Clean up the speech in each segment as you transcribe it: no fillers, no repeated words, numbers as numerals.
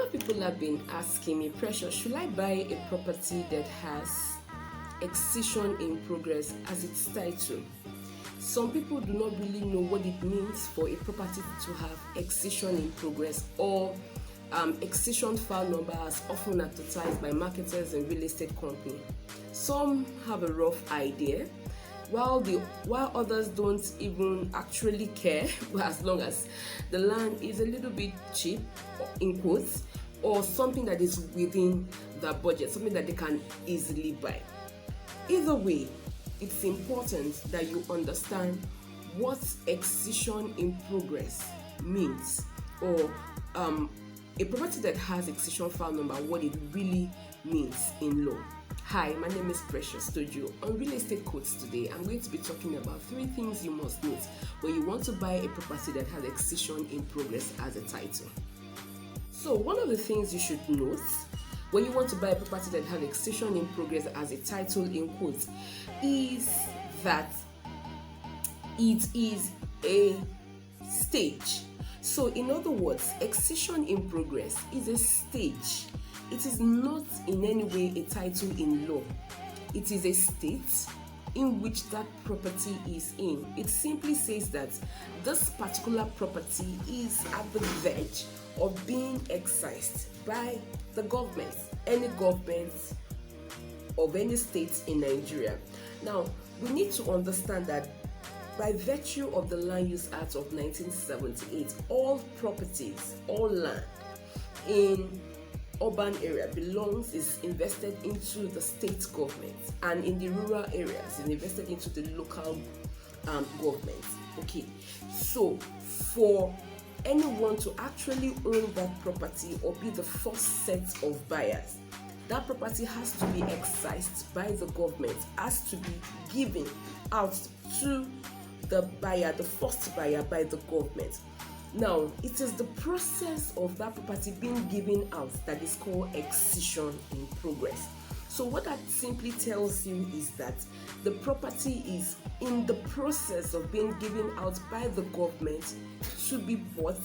of people have been asking me, Precious, should I buy a property that has excision in progress as its title? Some people do not really know what it means for a property to have excision in progress or excision file number as often advertised by marketers and real estate company. Some have a rough idea, while others don't even actually care as long as the land is a little bit cheap, in quotes, or something that is within the budget, something that they can easily buy. Either way, it's important that you understand what excision in progress means, or a property that has excision file number, what it really means in law. Hi, my name is Precious Toju. On Real Estate Codes today, I'm going to be talking about 3 things you must note when you want to buy a property that has excision in progress as a title. So one of the things you should note when you want to buy a property that has excision in progress as a title in quotes is that it is a stage. So in other words, excision in progress is a stage. It is not in any way a title in law. It is a state in which that property is in. It simply says that this particular property is at the verge of being excised by the government, any government of any state in Nigeria. Now, we need to understand that by virtue of the Land Use Act of 1978, all properties, all land in urban area is invested into the state government, and in the rural areas is invested into the local government. Okay, so for anyone to actually own that property or be the first set of buyers, that property has to be excised by the government, has to be given out to the buyer, the first buyer, by the government. Now, it is the process of that property being given out that is called excision in progress. So what that simply tells you is that the property is in the process of being given out by the government to be bought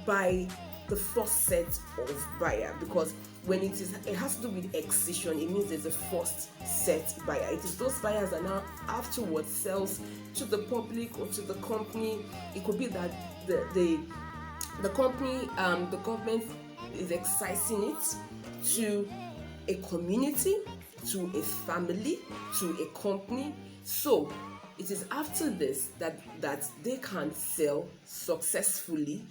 by the first set of buyer, because when it has to do with excision, it means there's a first set buyer. It is those buyers that now afterwards sells to the public or to the company. It could be that the company, the government is excising it to a community, to a family, to a company. So it is after this that they can sell successfully.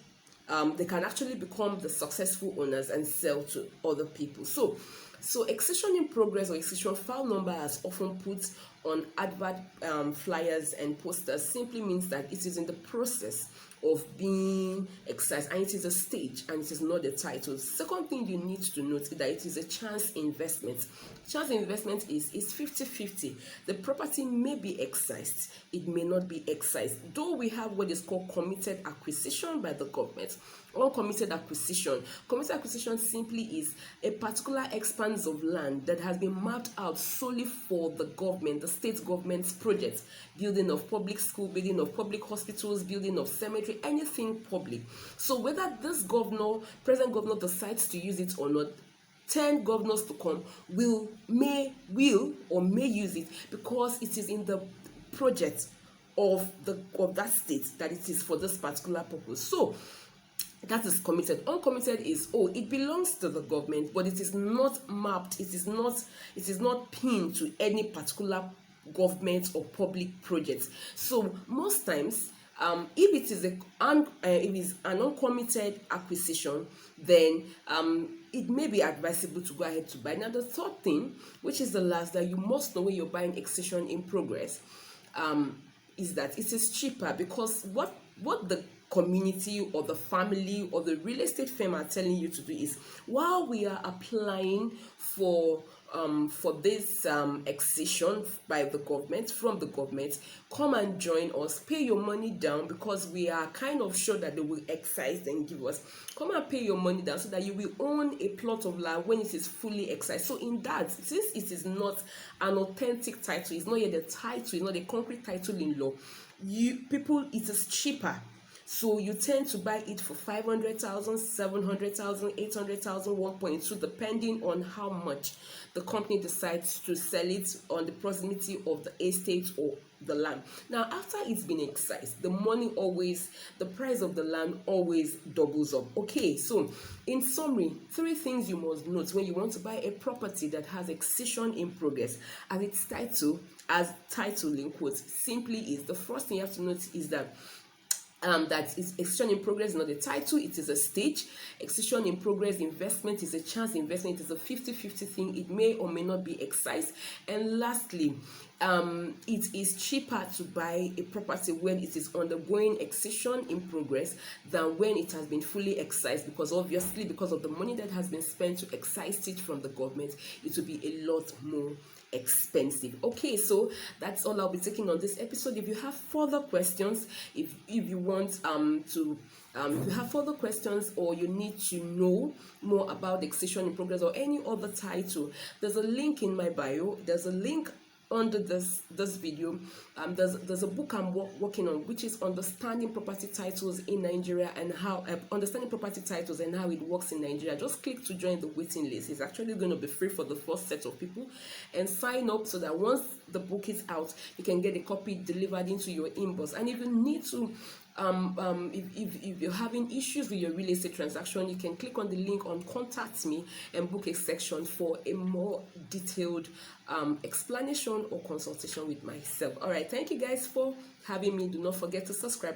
They can actually become the successful owners and sell to other people. So excision in progress or excision file number, as often put on advert flyers and posters, simply means that it is in the process of being excised, and it is a stage and it is not a title. Second thing you need to note is that it is a chance investment. Chance investment is 50-50. The property may be excised, it may not be excised, though we have what is called committed acquisition by the government. Committed acquisition simply is a particular expanse of land that has been mapped out solely for the government, the state government's project, building of public school, building of public hospitals, building of cemetery, anything public. So whether this present governor decides to use it or not, 10 governors to come will or may use it, because it is in the project of that state that it is for this particular purpose. So that is committed. Uncommitted is it belongs to the government, but it is not mapped, it is not pinned to any particular government or public project. So most times, if it is an uncommitted acquisition, then it may be advisable to go ahead to buy. Now, the third thing, which is the last, that you must know when you're buying excision in progress, is that it is cheaper, because what the community or the family or the real estate firm are telling you to do is, while we are applying for this excision from the government, come and join us, pay your money down, because we are kind of sure that they will excise and give us. Come and pay your money down so that you will own a plot of land when it is fully excised. So in that, since it is not an authentic title, it's not yet a title, it's not a concrete title in law, it is cheaper So you tend to buy it for 500,000, 700,000, 800,000, 1.2, depending on how much the company decides to sell it on the proximity of the estate or the land. Now, after it's been excised, the price of the land always doubles up. Okay, so in summary, 3 things you must note when you want to buy a property that has excision in progress, as title in quotes, simply is, the first thing you have to note is that is excision in progress, not a title, it is a stage. Excision in progress investment is a chance investment, it is a 50-50 thing, it may or may not be excised. And lastly, it is cheaper to buy a property when it is undergoing excision in progress than when it has been fully excised, because obviously, because of the money that has been spent to excise it from the government, it will be a lot more expensive. Okay, so that's all I'll be taking on this episode. If you have further questions, if you want if you have further questions, or you need to know more about excision in progress or any other title, there's a link in my bio, there's a link under this video. There's a book I'm working on, which is understanding property titles in Nigeria and how understanding property titles and how it works in Nigeria. Just click to join the waiting list. It's actually going to be free for the first set of people, and sign up so that once the book is out, you can get a copy delivered into your inbox. And if you need to if you're having issues with your real estate transaction, you can click on the link on contact me and book a section for a more detailed explanation or consultation with myself. All right, thank you guys for having me. Do not forget to subscribe.